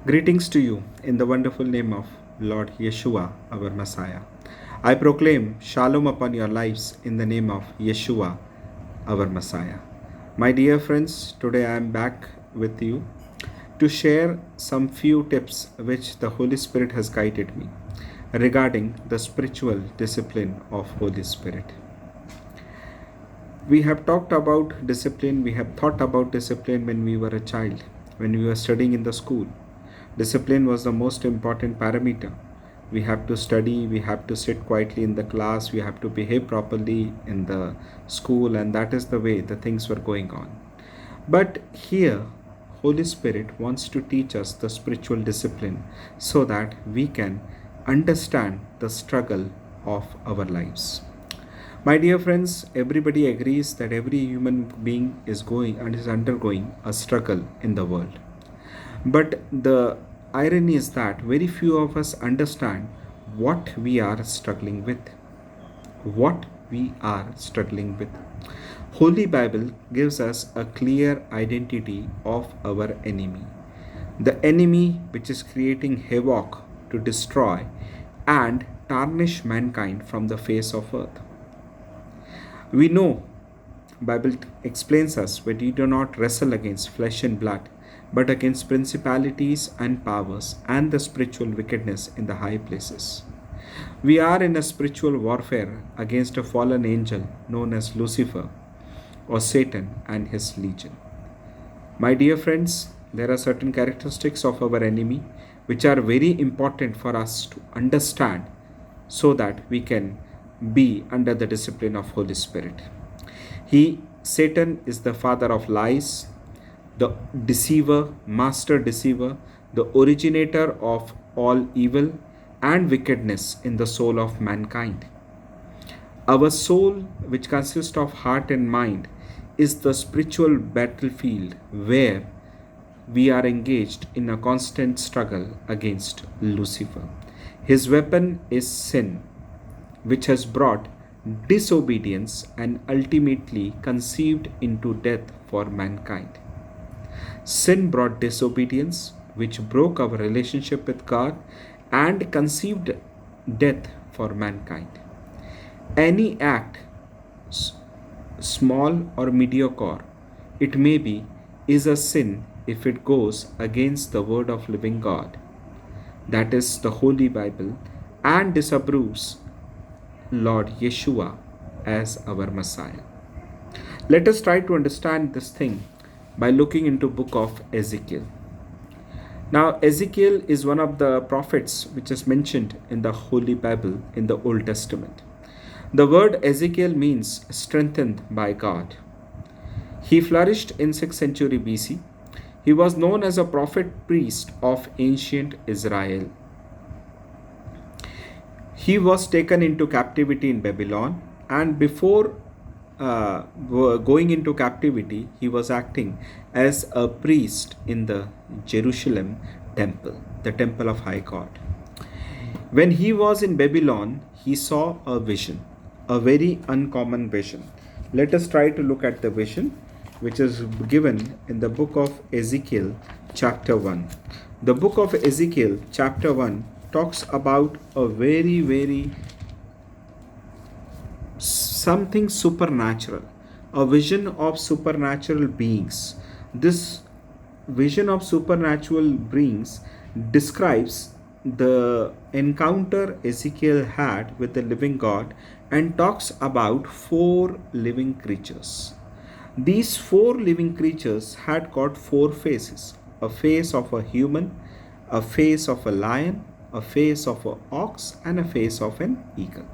Greetings to you in the wonderful name of Lord Yeshua, our Messiah. I proclaim Shalom upon your lives in the name of Yeshua, our Messiah. My dear friends, today I am back with you to share some few tips which the Holy Spirit has guided me regarding the spiritual discipline of Holy Spirit. We have talked about discipline, we have thought about discipline when we were a child, when we were studying in the school. Discipline was the most important parameter. We have to study, we have to sit quietly in the class, we have to behave properly in the school, and that is the way the things were going on. But here, Holy Spirit wants to teach us the spiritual discipline so that we can understand the struggle of our lives. My dear friends, everybody agrees that every human being is going and is undergoing a struggle in the world. But the irony is that very few of us understand what we are struggling with. What we are struggling with. Holy Bible gives us a clear identity of our enemy. The enemy which is creating havoc to destroy and tarnish mankind from the face of earth. We know Bible explains us that we do not wrestle against flesh and blood, but against principalities and powers and the spiritual wickedness in the high places. We are in a spiritual warfare against a fallen angel known as Lucifer or Satan and his legion. My dear friends, there are certain characteristics of our enemy which are very important for us to understand so that we can be under the discipline of Holy Spirit. Satan is the father of lies, the deceiver, master deceiver, the originator of all evil and wickedness in the soul of mankind. Our soul, which consists of heart and mind, is the spiritual battlefield where we are engaged in a constant struggle against Lucifer. His weapon is sin, which has brought disobedience and ultimately conceived into death for mankind. Sin brought disobedience, which broke our relationship with God and conceived death for mankind. Any act, small or mediocre, it may be, is a sin if it goes against the word of living God, that is the Holy Bible, and disapproves Lord Yeshua as our Messiah. Let us try to understand this thing by looking into book of Ezekiel. Now, Ezekiel is one of the prophets which is mentioned in the Holy Bible in the Old Testament. The word Ezekiel means strengthened by God. He flourished in 6th century BC. He was known as a prophet priest of ancient Israel. He was taken into captivity in Babylon, and before going into captivity, he was acting as a priest in the Jerusalem temple, the temple of High God. When he was in Babylon, he saw a vision, a very uncommon vision. Let us try to look at the vision which is given in the book of Ezekiel, chapter 1. The book of Ezekiel, chapter 1, talks about a very something supernatural, a vision of supernatural beings. This vision of supernatural beings describes the encounter Ezekiel had with the living God and talks about 4 living creatures. These 4 living creatures had got 4 faces: a face of a human, a face of a lion, a face of an ox, and a face of an eagle.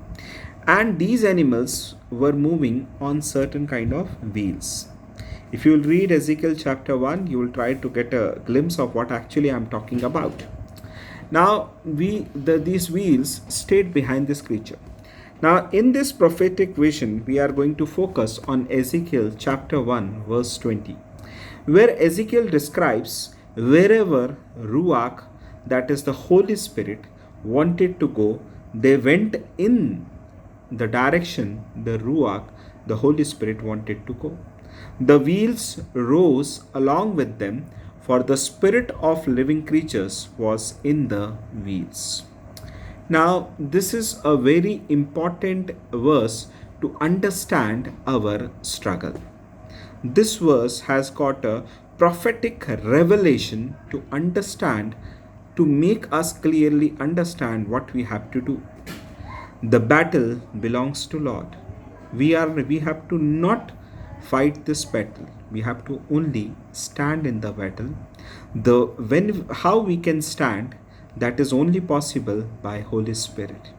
And these animals were moving on certain kind of wheels. If you will read Ezekiel chapter 1, you will try to get a glimpse of what actually I am talking about. Now, these wheels stayed behind this creature. Now, in this prophetic vision, we are going to focus on Ezekiel chapter 1, verse 20, where Ezekiel describes wherever Ruach, that is the Holy Spirit, wanted to go, they went in the direction the Ruach, the Holy Spirit, wanted to go. The wheels rose along with them for the spirit of living creatures was in the weeds. Now, this is a very important verse to understand our struggle. This verse has got a prophetic revelation to understand, to make us clearly understand what we have to do. The battle belongs to Lord. We have to not fight this battle. We have to only stand in the battle. The when how we can stand, that is only possible by Holy Spirit.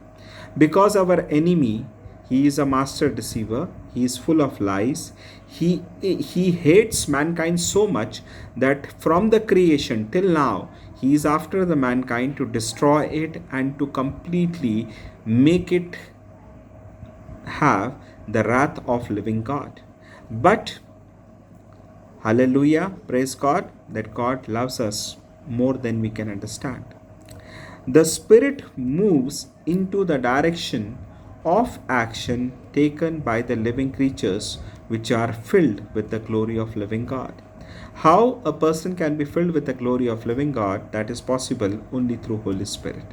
Because our enemy, he is a master deceiver, he is full of lies. He hates mankind so much that from the creation till now he is after the mankind to destroy it and to completely make it have the wrath of living God. But hallelujah, praise God, that God loves us more than we can understand. The Spirit moves into the direction of action taken by the living creatures which are filled with the glory of living God. How a person can be filled with the glory of living God, that is possible only through Holy Spirit.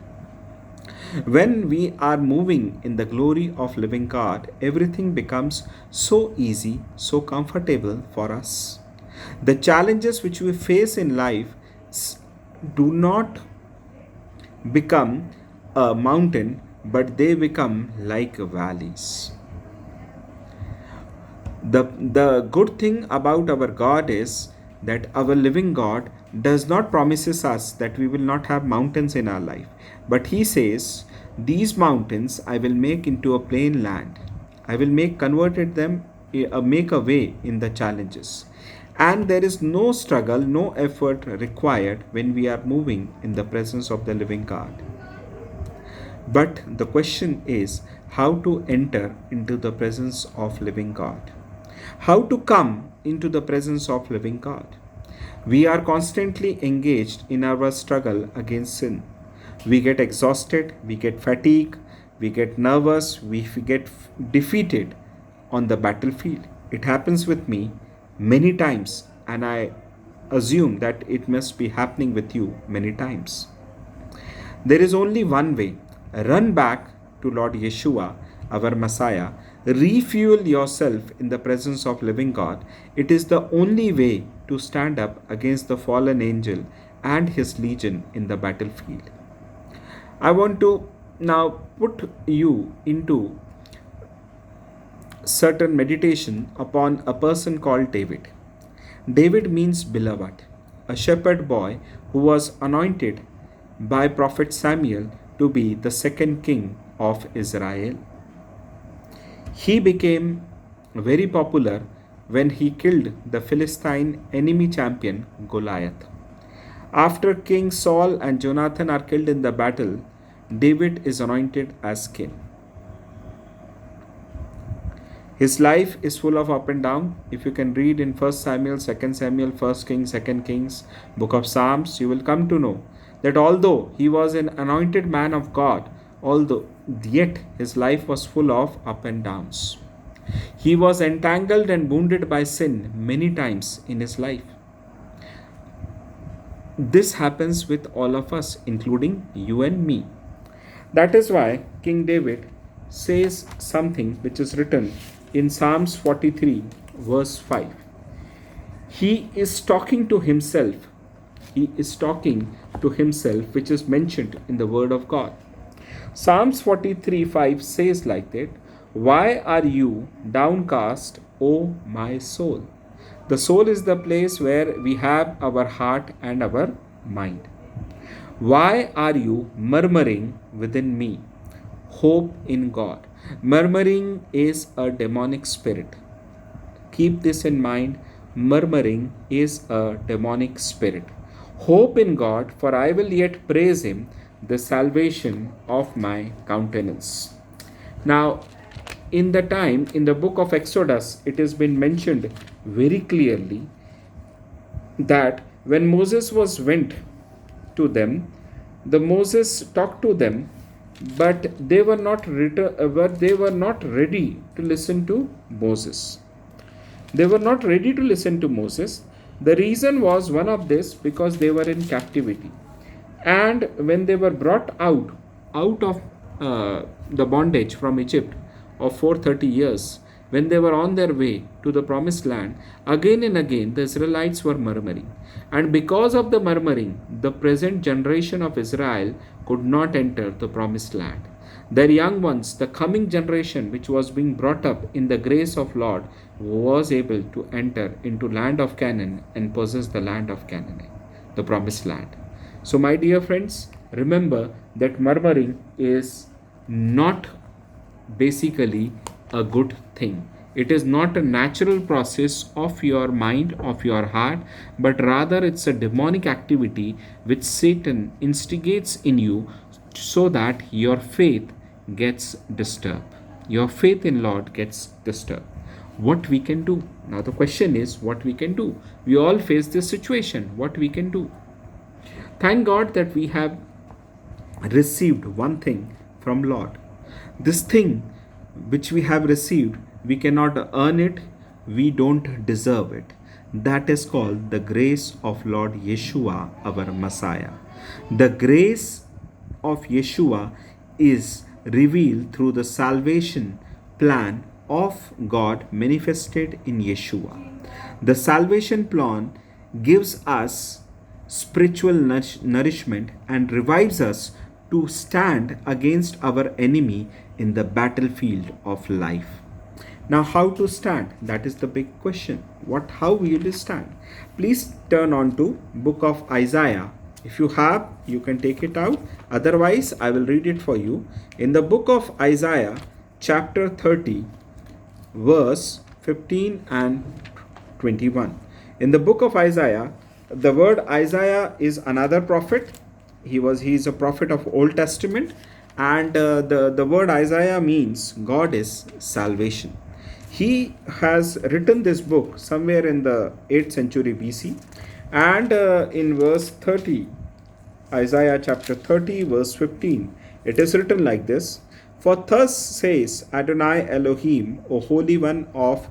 When we are moving in the glory of living God, everything becomes so easy, so comfortable for us. The challenges which we face in life do not become a mountain, but they become like valleys. The good thing about our God is that our living God does not promises us that we will not have mountains in our life, but he says, these mountains I will make into a plain land. I will make a way in the challenges. And there is no struggle, no effort required when we are moving in the presence of the living God. But the question is how to enter into the presence of living God. How to come into the presence of living God. We are constantly engaged in our struggle against sin. We get exhausted, we get fatigued, we get nervous, we get defeated on the battlefield. It happens with me many times, and I assume that it must be happening with you many times. There is only one way. Run back to Lord Yeshua, our Messiah. Refuel yourself in the presence of living God. It is the only way to stand up against the fallen angel and his legion in the battlefield. I want to now put you into certain meditation upon a person called David. David means beloved, a shepherd boy who was anointed by prophet Samuel to be the second king of Israel. He became very popular when he killed the Philistine enemy champion Goliath. After King Saul and Jonathan are killed in the battle, David is anointed as king. His life is full of up and down. If you can read in 1 Samuel, 2 Samuel, 1 Kings, 2 Kings, book of Psalms, you will come to know that although he was an anointed man of God, yet his life was full of up and downs. He was entangled and wounded by sin many times in his life. This happens with all of us, including you and me. That is why King David says something which is written in Psalms 43, verse 5. He is talking to himself. He is talking to himself, which is mentioned in the Word of God. Psalms 43, 5 says like that, why are you downcast, O my soul? The soul is the place where we have our heart and our mind. Why are you murmuring within me? Hope in God. Murmuring is a demonic spirit. Keep this in mind. Murmuring is a demonic spirit. Hope in God, for I will yet praise him, the salvation of my countenance. Now, in the book of Exodus, it has been mentioned very clearly that when Moses went to them, Moses talked to them, but they were not ready to listen to Moses. They were not ready to listen to Moses. The reason was one of this because they were in captivity. And when they were brought out of the bondage from Egypt of 430 years, when they were on their way to the promised land, again and again the Israelites were murmuring. And because of the murmuring, the present generation of Israel could not enter the promised land. Their young ones, the coming generation which was being brought up in the grace of Lord, was able to enter into land of Canaan and possess the land of Canaan, the promised land. So, my dear friends, remember that murmuring is not basically a good thing. It is not a natural process of your mind, of your heart, but rather it's a demonic activity which Satan instigates in you so that your faith gets disturbed. Your faith in Lord gets disturbed. What we can do? Now the question is what we can do. We all face this situation. What we can do? Thank God that we have received one thing from Lord. This thing which we have received, we cannot earn it, we don't deserve it. That is called the grace of Lord Yeshua, our Messiah. The grace of Yeshua is revealed through the salvation plan of God manifested in Yeshua. The salvation plan gives us spiritual nourishment and revives us to stand against our enemy in the battlefield of life. Now, how to stand? That is the big question. How will you stand? Please turn on to book of Isaiah. If you have, you can take it out. Otherwise, I will read it for you. In the book of Isaiah, chapter 30, verse 15 and 21. In the book of Isaiah, the word Isaiah is another prophet. He is a prophet of Old Testament, and the word Isaiah means God is salvation. He has written this book somewhere in the 8th century BC, and in verse 30, Isaiah chapter 30 verse 15, it is written like this: For thus says Adonai Elohim, O Holy One of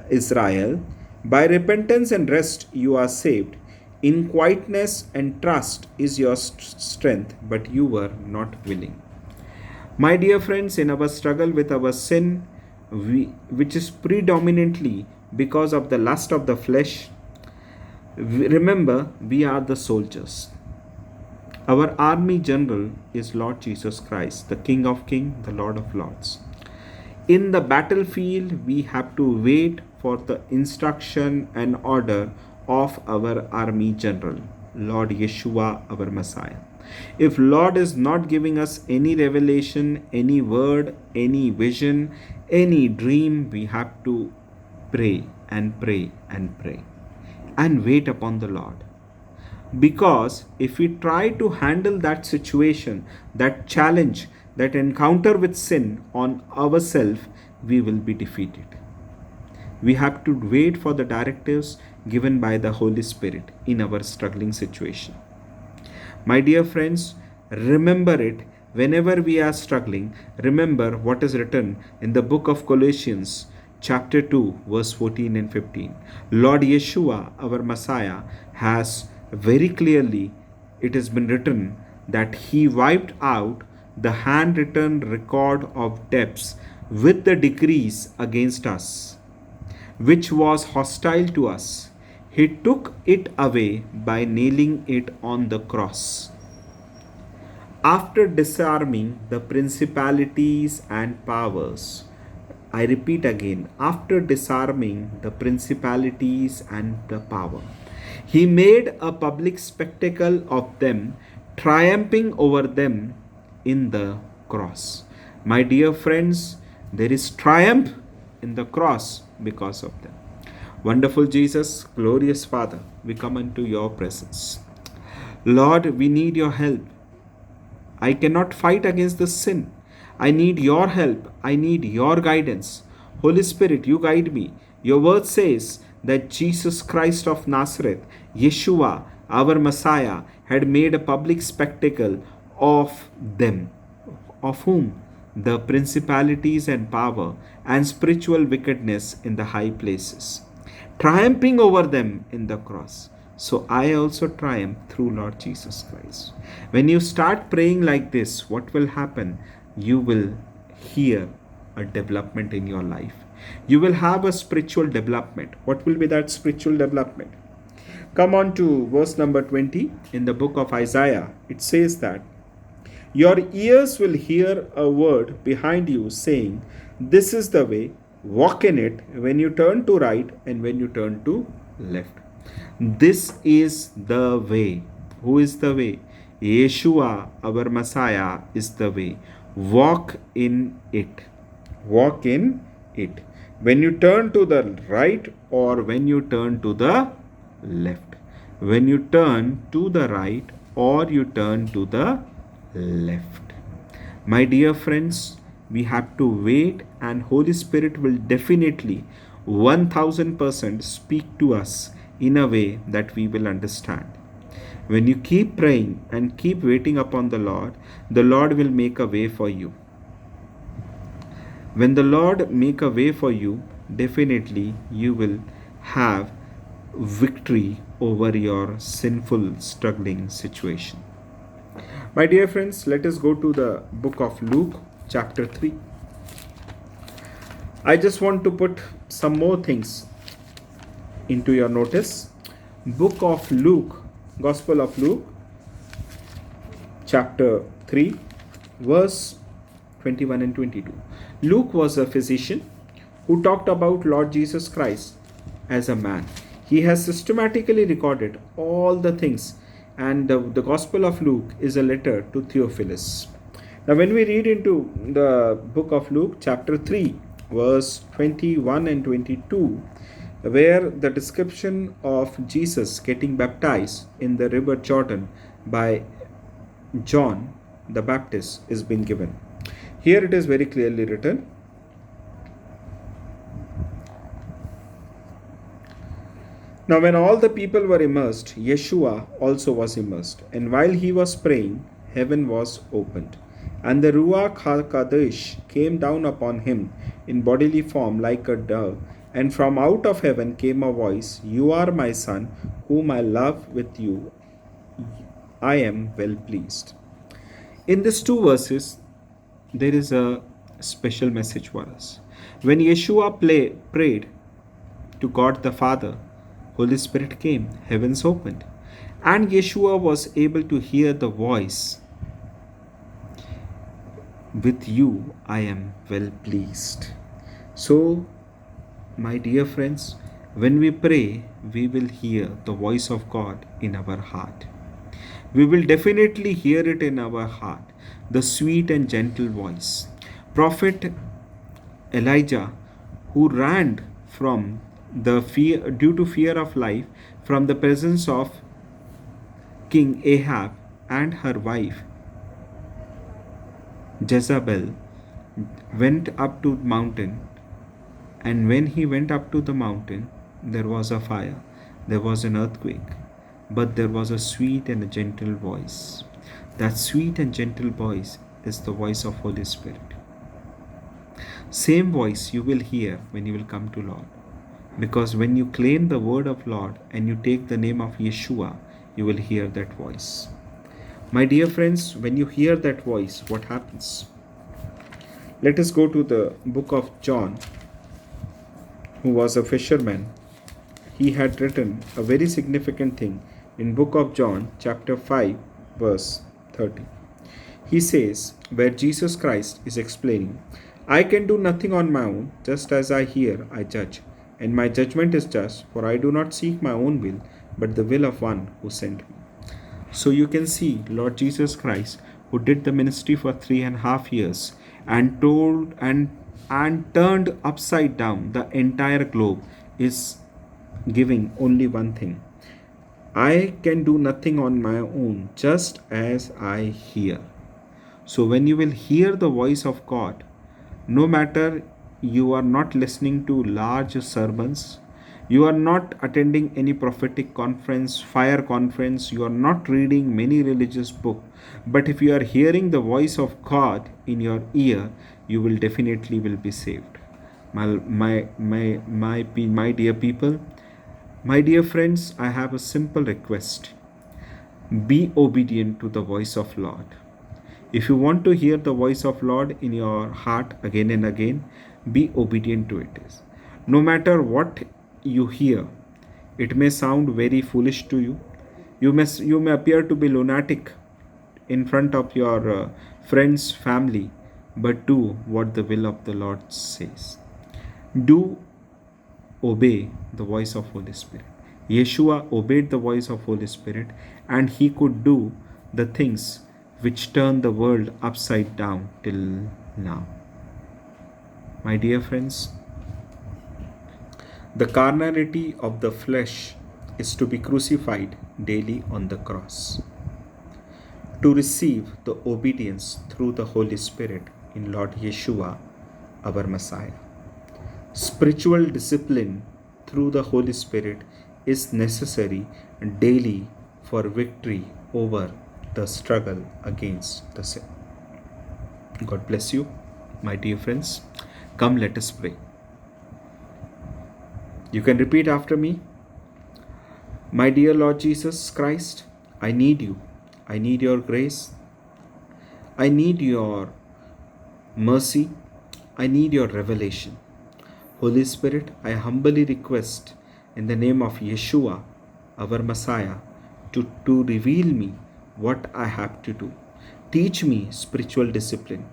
Israel, by repentance and rest you are saved. In quietness and trust is your strength, but you were not willing. My dear friends, in our struggle with our sin, which is predominantly because of the lust of the flesh, remember we are the soldiers. Our army general is Lord Jesus Christ, the King of Kings, the Lord of Lords. In the battlefield, we have to wait for the instruction and order of our army general, Lord Yeshua, our Messiah. If Lord is not giving us any revelation, any word, any vision, any dream, we have to pray and pray and pray and wait upon the Lord. Because if we try to handle that situation, that challenge, that encounter with sin on ourselves, we will be defeated. We have to wait for the directives given by the Holy Spirit in our struggling situation. My dear friends, remember it whenever we are struggling. Remember what is written in the book of Colossians, chapter 2, verse 14 and 15. Lord Yeshua, our Messiah, has very clearly, it has been written that He wiped out the handwritten record of debts with the decrees against us, which was hostile to us. He took it away by nailing it on the cross. After disarming the principalities and powers, I repeat again, after disarming the principalities and the power, He made a public spectacle of them, triumphing over them in the cross. My dear friends, there is triumph in the cross because of them. Wonderful Jesus, glorious Father, we come into your presence. Lord, we need your help. I cannot fight against the sin. I need your help. I need your guidance. Holy Spirit, you guide me. Your word says that Jesus Christ of Nazareth, Yeshua, our Messiah, had made a public spectacle of them. Of whom? The principalities and power and spiritual wickedness in the high places. triumphing over them in the cross. So I also triumph through Lord Jesus Christ. When you start praying like this, what will happen? You will hear a development in your life. You will have a spiritual development. What will be that spiritual development? Come on to verse number 20 in the book of Isaiah. It says that your ears will hear a word behind you saying, "This is the way, walk in it," when you turn to right and when you turn to left. This is the way. Who is the way? Yeshua, our Messiah, is the way. Walk in it. Walk in it. When you turn to the right or when you turn to the left. When you turn to the right or you turn to the left. My dear friends, we have to wait, and Holy Spirit will definitely 1000% speak to us in a way that we will understand. When you keep praying and keep waiting upon the Lord will make a way for you. When the Lord make a way for you, definitely you will have victory over your sinful struggling situation. My dear friends, let us go to the book of Luke, chapter 3. I just want to put some more things into your notice. Book of Luke, Gospel of Luke, chapter 3, verse 21 and 22. Luke was a physician who talked about Lord Jesus Christ as a man. He has systematically recorded all the things, and the Gospel of Luke is a letter to Theophilus. Now, when we read into the book of Luke, chapter 3, verse 21 and 22, where the description of Jesus getting baptized in the river Jordan by John the Baptist is being given. Here it is very clearly written. Now, when all the people were immersed, Yeshua also was immersed. And while he was praying, heaven was opened. And the Ruach HaKadosh came down upon him in bodily form like a dove. And from out of heaven came a voice, "You are my Son, whom I love. With you I am well pleased." In these two verses, there is a special message for us. When Yeshua prayed to God the Father, Holy Spirit came, heavens opened, and Yeshua was able to hear the voice, "With you I am well pleased." So, my dear friends, when we pray, we will hear the voice of God in our heart. We will definitely hear it in our heart, the sweet and gentle voice. Prophet Elijah, who ran from the fear due to fear of life from the presence of King Ahab and her wife Jezebel, went up to the mountain, and when he went up to the mountain, there was a fire, there was an earthquake, but there was a sweet and a gentle voice. That sweet and gentle voice is the voice of Holy Spirit. Same voice you will hear when you will come to Lord. Because when you claim the word of Lord and you take the name of Yeshua, you will hear that voice. My dear friends, when you hear that voice, what happens? Let us go to the book of John, who was a fisherman. He had written a very significant thing in book of John, chapter 5, verse 30. He says, where Jesus Christ is explaining, "I can do nothing on my own, just as I hear, I judge. And my judgment is just, for I do not seek my own will, but the will of one who sent me." So you can see Lord Jesus Christ, who did the ministry for 3.5 years and told and turned upside down the entire globe, is giving only one thing: I can do nothing on my own, just as I hear. So when you will hear the voice of God, no matter you are not listening to large sermons, you are not attending any prophetic conference, fire conference, you are not reading many religious books, but if you are hearing the voice of God in your ear, you will definitely will be saved. My dear people, My dear friends, I have a simple request. Be obedient to the voice of Lord. If you want to hear the voice of Lord in your heart again and again, be obedient to it. No matter what you hear, it may sound very foolish to you. You may appear to be lunatic in front of your friends, family, but do what the will of the Lord says. Do obey the voice of Holy Spirit. Yeshua obeyed the voice of Holy Spirit, and he could do the things which turn the world upside down till now. My dear friends, the carnality of the flesh is to be crucified daily on the cross, to receive the obedience through the Holy Spirit in Lord Yeshua, our Messiah. Spiritual discipline through the Holy Spirit is necessary daily for victory over the struggle against the sin. God bless you, my dear friends. Come, let us pray. You can repeat after me. My dear Lord Jesus Christ, I need you. I need your grace. I need your mercy. I need your revelation. Holy Spirit, I humbly request in the name of Yeshua, our Messiah, to reveal me what I have to do. Teach me spiritual discipline.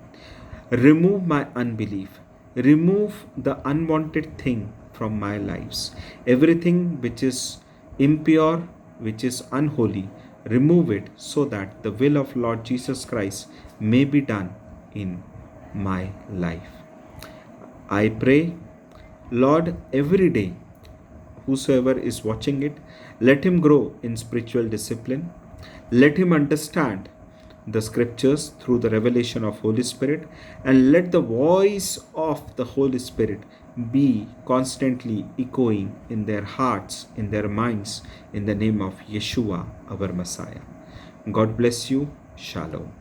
Remove my unbelief. Remove the unwanted thing from my lives. Everything which is impure, which is unholy, remove it so that the will of Lord Jesus Christ may be done in my life. I pray, Lord, every day, whosoever is watching it, let him grow in spiritual discipline. Let him understand the scriptures through the revelation of Holy Spirit, and let the voice of the Holy Spirit be constantly echoing in their hearts, in their minds, in the name of Yeshua, our Messiah. God bless you. Shalom.